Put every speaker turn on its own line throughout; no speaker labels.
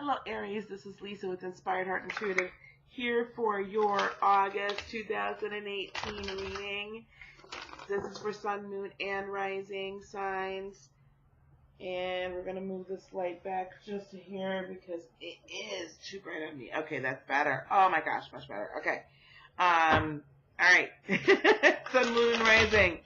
Hello, Aries. This is Lisa with Inspired Heart Intuitive here for your August 2018 reading. This is for Sun, Moon, and Rising signs. And we're going to move this light back just to here because it is too bright on me. Okay, that's better. Oh my gosh, much better. Okay. All right. Sun, Moon, Rising.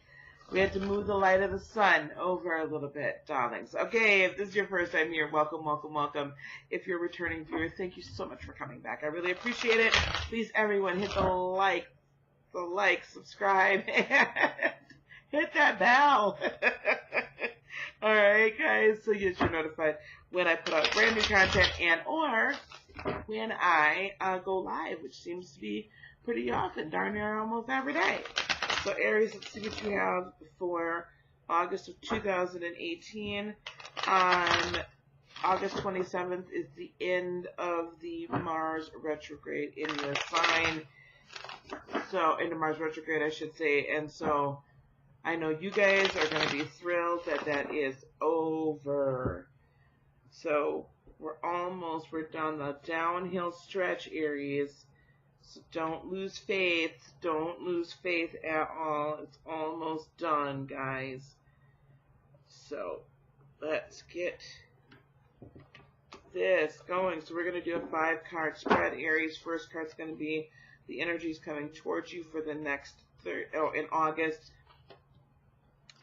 We had to move the light of the sun over a little bit, darlings. Okay, if this is your first time here, welcome, welcome, welcome. If you're a returning viewer, thank you so much for coming back. I really appreciate it. Please, everyone, hit the like, subscribe, and hit that bell. All right, guys, so you're notified when I put out brand new content and or when I go live, which seems to be pretty often, darn near almost every day. So Aries, let's see what you have for August of 2018. On August 27th is the end of the Mars retrograde in your sign. So, into Mars retrograde, I should say. And so, I know you guys are going to be thrilled that that is over. So, we're done the downhill stretch, Aries. So don't lose faith. Don't lose faith at all. It's almost done, guys. So let's get this going. So we're going to do a 5-card spread. Aries, first card's going to be the energy's coming towards you for the next in August.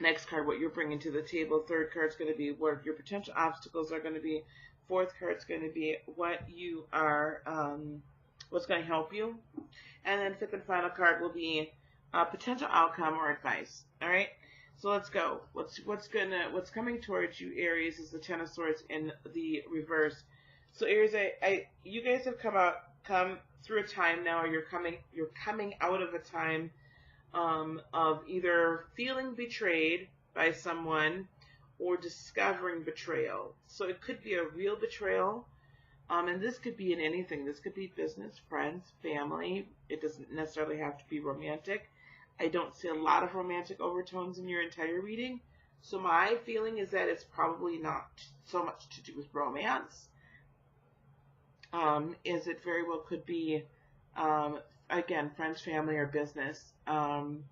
Next card, what you're bringing to the table. Third card's going to be what your potential obstacles are going to be. Fourth card's going to be what you are what's going to help you. And then fifth and final card will be potential outcome or advice. All right, so let's go. What's coming towards you, Aries, is the Ten of Swords in the reverse. So Aries, you guys have come through a time now, or you're coming out of a time of either feeling betrayed by someone or discovering betrayal. So it could be a real betrayal. And this could be in anything. This could be business, friends, family. It doesn't necessarily have to be romantic. I don't see a lot of romantic overtones in your entire reading. So my feeling is that it's probably not so much to do with romance. As it very well could be, again, friends, family, or business. But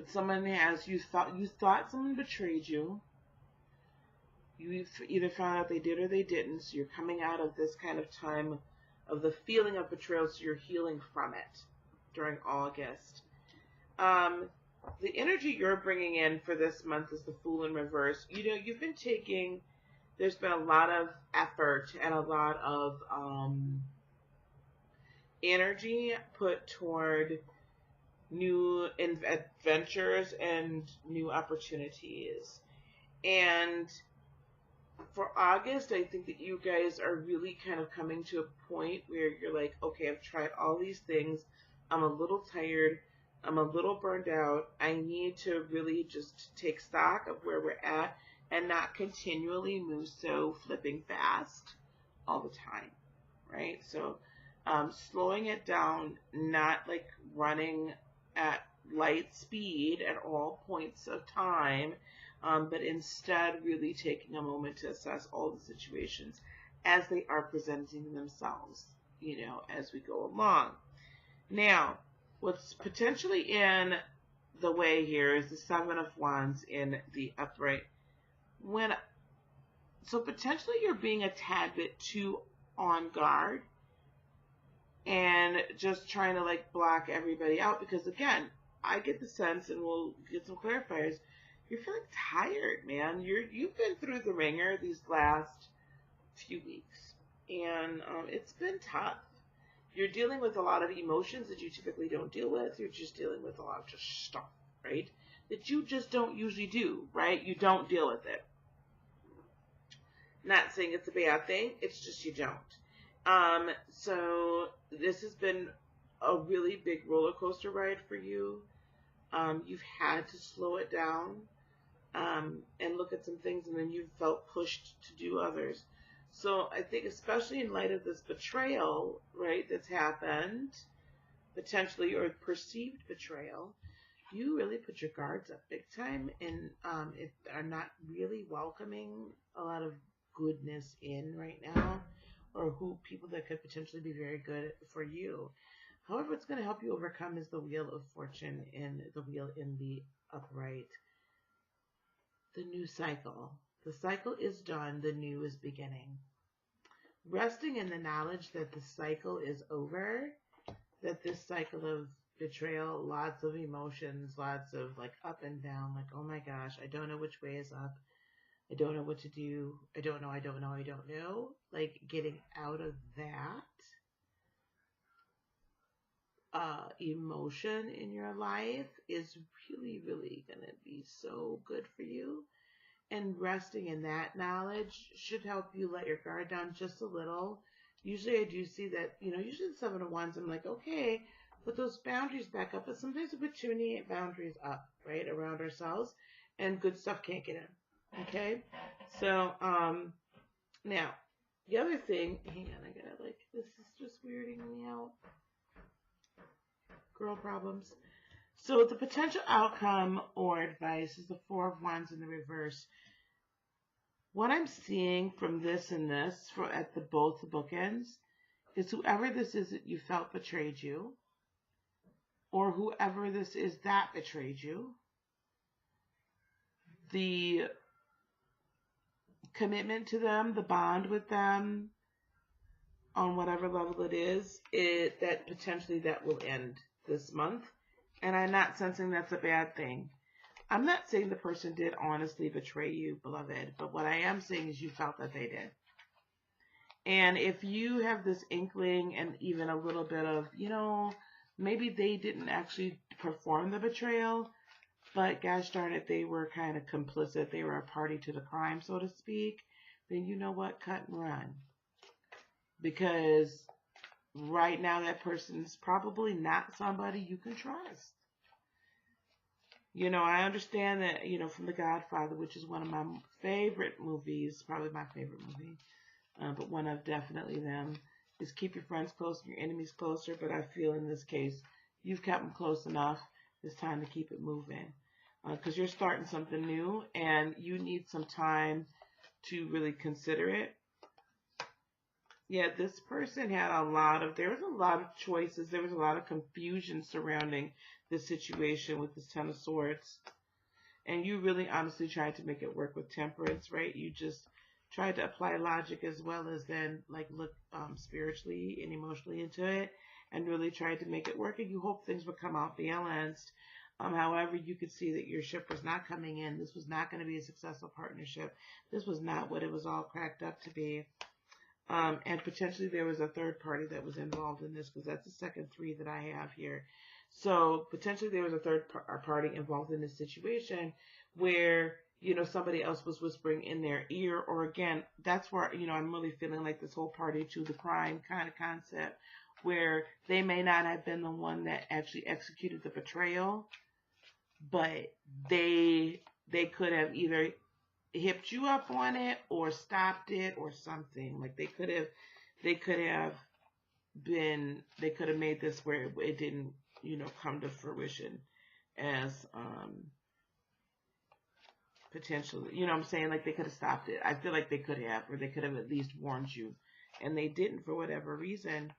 someone you thought someone betrayed you. You either found out they did or they didn't, so you're coming out of this kind of time of the feeling of betrayal, so you're healing from it during August. The energy you're bringing in for this month is the Fool in reverse. You know, there's been a lot of effort and a lot of energy put toward new adventures and new opportunities. And for August, I think that you guys are really kind of coming to a point where you're like, okay, I've tried all these things. I'm a little tired. I'm a little burned out. I need to really just take stock of where we're at and not continually move so flipping fast all the time, right? So slowing it down, not like running at light speed at all points of time, but instead really taking a moment to assess all the situations as they are presenting themselves, you know, as we go along. Now, what's potentially in the way here is the Seven of Wands in the upright. So potentially you're being a tad bit too on guard and just trying to like block everybody out because, again, I get the sense, and we'll get some clarifiers, you're feeling tired, man. You've been through the ringer these last few weeks, and it's been tough. You're dealing with a lot of emotions that you typically don't deal with. You're just dealing with a lot of just stuff, right? That you just don't usually do, right? You don't deal with it. Not saying it's a bad thing. It's just you don't. So this has been a really big roller coaster ride for you. You've had to slow it down. And look at some things, and then you felt pushed to do others. So I think, especially in light of this betrayal, right, that's happened, potentially, or perceived betrayal, you really put your guards up big time and are not really welcoming a lot of goodness in right now, or who people that could potentially be very good for you. However, what's going to help you overcome is the Wheel of Fortune and the wheel in the upright. The new cycle. The cycle is done. The new is beginning. Resting in the knowledge that the cycle is over, that this cycle of betrayal, lots of emotions, lots of like up and down, like, oh my gosh, I don't know which way is up. I don't know what to do. I don't know. Like getting out of that emotion in your life is really, really going to be so good for you. And resting in that knowledge should help you let your guard down just a little. Usually I do see that, usually the 7 of Wands, I'm like, okay, put those boundaries back up. But sometimes we put too many boundaries up, right, around ourselves, and good stuff can't get in. Okay? So, now, the other thing, hang on, this is just weirding me out. Girl problems. So the potential outcome or advice is the 4 of Wands in the reverse. What I'm seeing from this and this, at both the bookends, is whoever this is that you felt betrayed you, or whoever this is that betrayed you, the commitment to them, the bond with them, on whatever level it is, that potentially that will end this month. And I'm not sensing that's a bad thing. I'm not saying the person did honestly betray you, beloved, but what I am saying is you felt that they did. And if you have this inkling and even a little bit of, maybe they didn't actually perform the betrayal, but gosh darn it, they were kind of complicit. They were a party to the crime, so to speak. Then you know what? Cut and run. Because right now that person's probably not somebody you can trust. I understand that, from The Godfather, which is one of my favorite movies, probably my favorite movie, but one of definitely them, is keep your friends close and your enemies closer. But I feel in this case, you've kept them close enough. It's time to keep it moving. Because you're starting something new and you need some time to really consider it. Yeah, this person had there was a lot of choices. There was a lot of confusion surrounding this situation with this 10 of Swords. And you really honestly tried to make it work with Temperance, right? You just tried to apply logic as well as then look spiritually and emotionally into it and really tried to make it work. And you hope things would come out balanced. However, you could see that your ship was not coming in. This was not going to be a successful partnership. This was not what it was all cracked up to be. And potentially there was a third party that was involved in this, because that's the second 3 that I have here. So potentially there was a third party involved in this situation where, somebody else was whispering in their ear, or again, that's where, I'm really feeling like this whole party to the crime kind of concept, where they may not have been the one that actually executed the betrayal, but they could have either hipped you up on it or stopped it or something. Like they could have made this where it didn't, come to fruition as potentially, what I'm saying? Like they could have stopped it. I feel like they could have, or they could have at least warned you, and they didn't for whatever reason.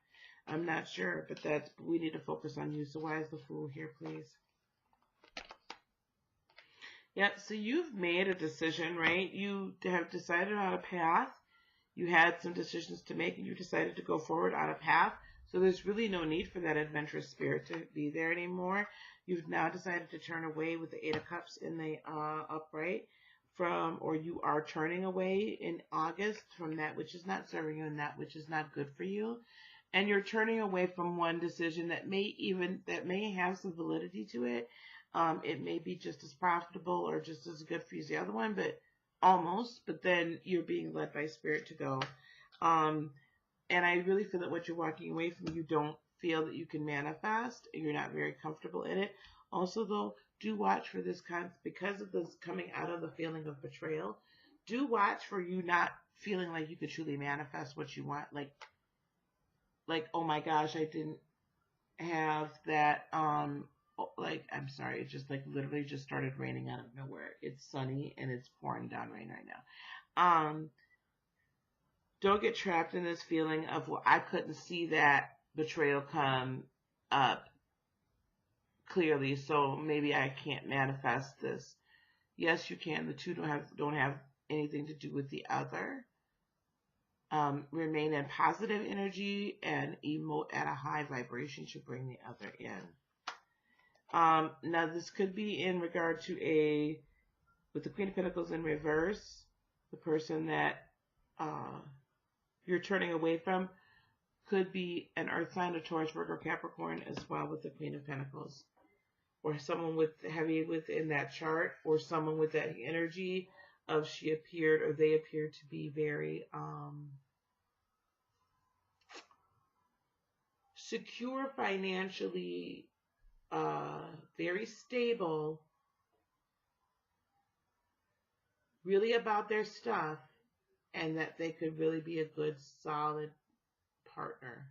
I'm not sure, but we need to focus on you. So why is the Fool here, please? Yeah, so you've made a decision, right? You have decided on a path. You had some decisions to make, and you decided to go forward on a path. So there's really no need for that adventurous spirit to be there anymore. You've now decided to turn away with the 8 of Cups in the upright or you are turning away in August from that which is not serving you and that which is not good for you. And you're turning away from one decision that may have some validity to it. It may be just as profitable or just as good for you as the other one, but almost. But then you're being led by spirit to go. And I really feel that what you're walking away from, you don't feel that you can manifest. You're not very comfortable in it. Also, though, do watch for this because of this coming out of the feeling of betrayal. Do watch for you not feeling like you could truly manifest what you want. Like, oh my gosh, I didn't have that, I'm sorry, it just literally just started raining out of nowhere. It's sunny and it's pouring down rain right now. don't get trapped in this feeling of, well, I couldn't see that betrayal come up clearly, so maybe I can't manifest this. Yes, you can. The two don't have anything to do with the other. Remain in positive energy and emote at a high vibration to bring the other in. Now, this could be in regard to with the Queen of Pentacles in reverse, the person that you're turning away from could be an Earth sign, a Taurus, Virgo, Capricorn, as well with the Queen of Pentacles. Or someone with heavy within that chart, or someone with that energy of they appeared to be very secure financially, very stable, really about their stuff, and that they could really be a good, solid partner.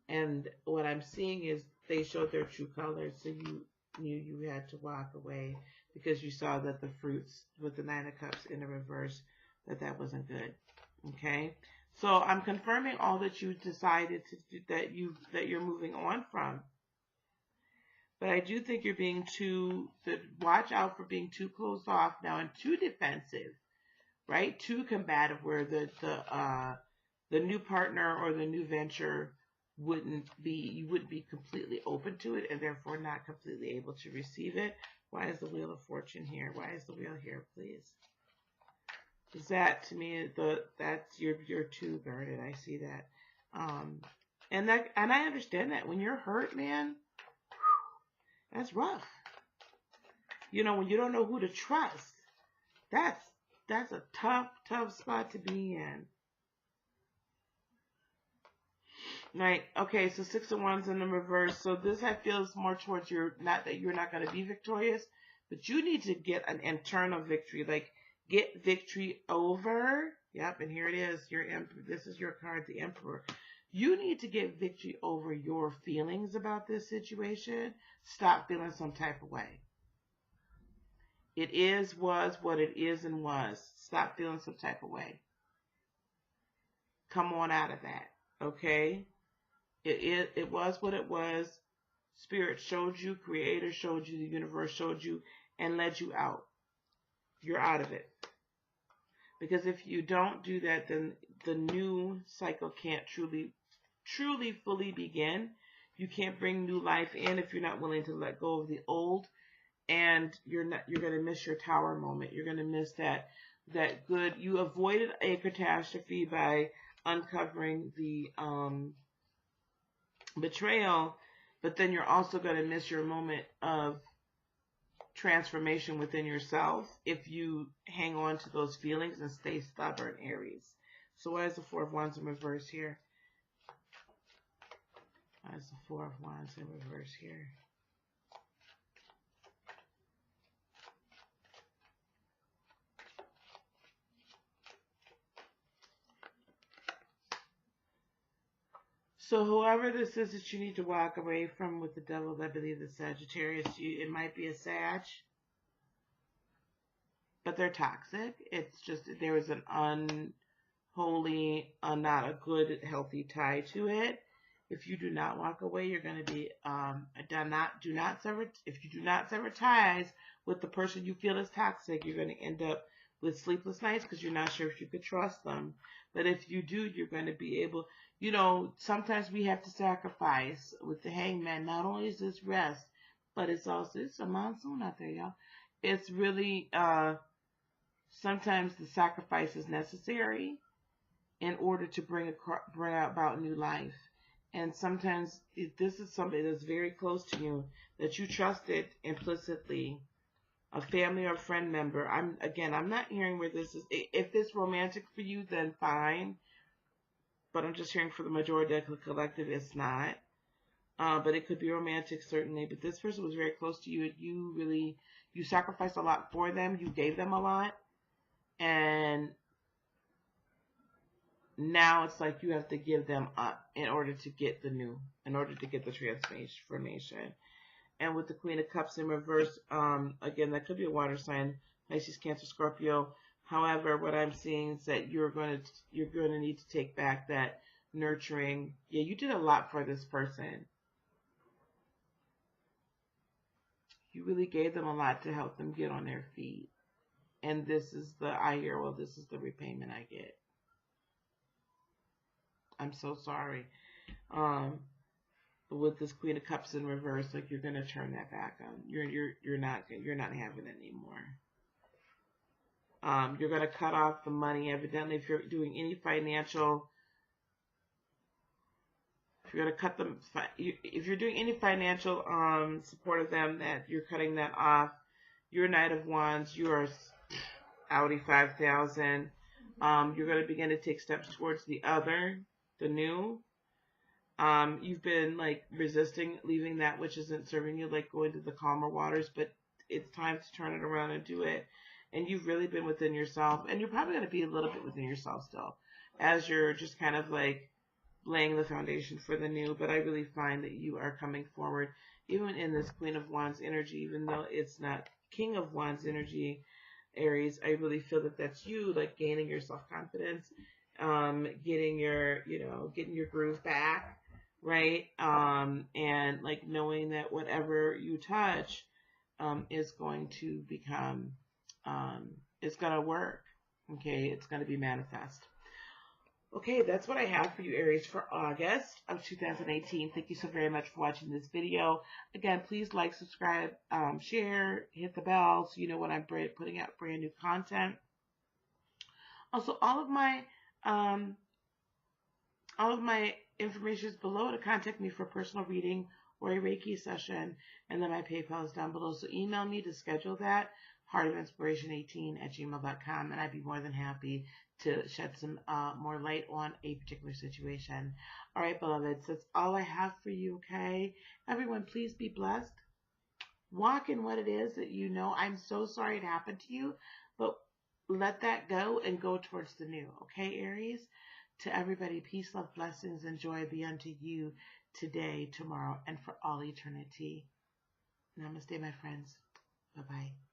And what I'm seeing is they showed their true colors, so you knew you had to walk away because you saw that the fruits with the Nine of Cups in the reverse, that wasn't good. Okay? So I'm confirming all that you decided to do, that you're moving on from. But I do think you're being watch out for being too closed off now and too defensive, right? Too combative, where the new partner or the new venture you wouldn't be completely open to it and therefore not completely able to receive it. Why is the Wheel of Fortune here? Why is the wheel here, please? Is that, to me, that's you're too guarded. I see that. And I understand that. When you're hurt, man, that's rough. You know, when you don't know who to trust, that's a tough spot to be in. Right. Okay, so Six of Wands in the reverse. So this, I feel, is more towards not that you're not going to be victorious, but you need to get an internal victory. Like, get victory over. Yep, and here it is. This is your card, the Emperor. You need to get victory over your feelings about this situation. Stop feeling some type of way. It was what it is and was. Stop feeling some type of way. Come on out of that. Okay? It was what it was. Spirit showed you, Creator showed you, the universe showed you, and led you out. You're out of it. Because if you don't do that, then the new cycle can't truly, fully begin. You can't bring new life in if you're not willing to let go of the old. And you're going to miss your tower moment. You're going to miss that good. You avoided a catastrophe by uncovering the betrayal, but then you're also going to miss your moment of transformation within yourself if you hang on to those feelings and stay stubborn, Aries. So why is the Four of Wands in reverse here? Why is the Four of Wands in reverse here? So whoever this is that you need to walk away from with the Devil, I believe the Sagittarius, it might be a Sag, but they're toxic. It's just there is an unholy, not a good, healthy tie to it. If you do not walk away, you're going to be if you do not sever ties with the person you feel is toxic, you're going to end up with sleepless nights because you're not sure if you could trust them. But if you do, you're going to be able, sometimes we have to sacrifice with the Hangman. Not only is this rest, but it's a monsoon out there, y'all. It's really, sometimes the sacrifice is necessary in order to bring about new life. And sometimes if this is somebody that's very close to you, that you trusted implicitly, a family or friend member. I'm not hearing where this is. If it's romantic for you, then fine. But I'm just hearing for the majority of the collective, it's not. But it could be romantic, certainly. But this person was very close to you. You sacrificed a lot for them. You gave them a lot. And now it's like you have to give them up in order to get the transformation. And with the Queen of Cups in reverse, again, that could be a water sign, Pisces, Cancer, Scorpio. However, what I'm seeing is that you're going to need to take back that nurturing. Yeah, you did a lot for this person. You really gave them a lot to help them get on their feet. And this is this is the repayment I get. I'm so sorry. With this Queen of Cups in reverse, like you're gonna turn that back on. You're not having it anymore. You're gonna cut off the money. Evidently, if you're doing any financial, if you're doing any financial support of them, that you're cutting that off. Your Knight of Wands, you are Audi 5000. You're gonna begin to take steps towards the new. You've been like resisting leaving that which isn't serving you, like going to the calmer waters, but it's time to turn it around and do it. And you've really been within yourself, and you're probably going to be a little bit within yourself still, as you're just kind of like laying the foundation for the new. But I really find that you are coming forward, even in this Queen of Wands energy, even though it's not King of Wands energy, Aries. I really feel that that's you, like gaining your self-confidence, getting your groove back. Right? And like knowing that whatever you touch, is going to become, it's going to work. Okay. It's going to be manifest. Okay. That's what I have for you, Aries, for August of 2018. Thank you so very much for watching this video. Again, please like, subscribe, share, hit the bell so you know when I'm putting out brand new content. Also, all of my information is below to contact me for a personal reading or a Reiki session, and then my PayPal is down below. So email me to schedule that, heartofinspiration18@gmail.com, and I'd be more than happy to shed some more light on a particular situation. All right, beloveds, that's all I have for you, okay? Everyone, please be blessed. Walk in what it is that you know. I'm so sorry it happened to you, but let that go and go towards the new, okay, Aries? To everybody, peace, love, blessings, and joy be unto you today, tomorrow, and for all eternity. Namaste, my friends. Bye-bye.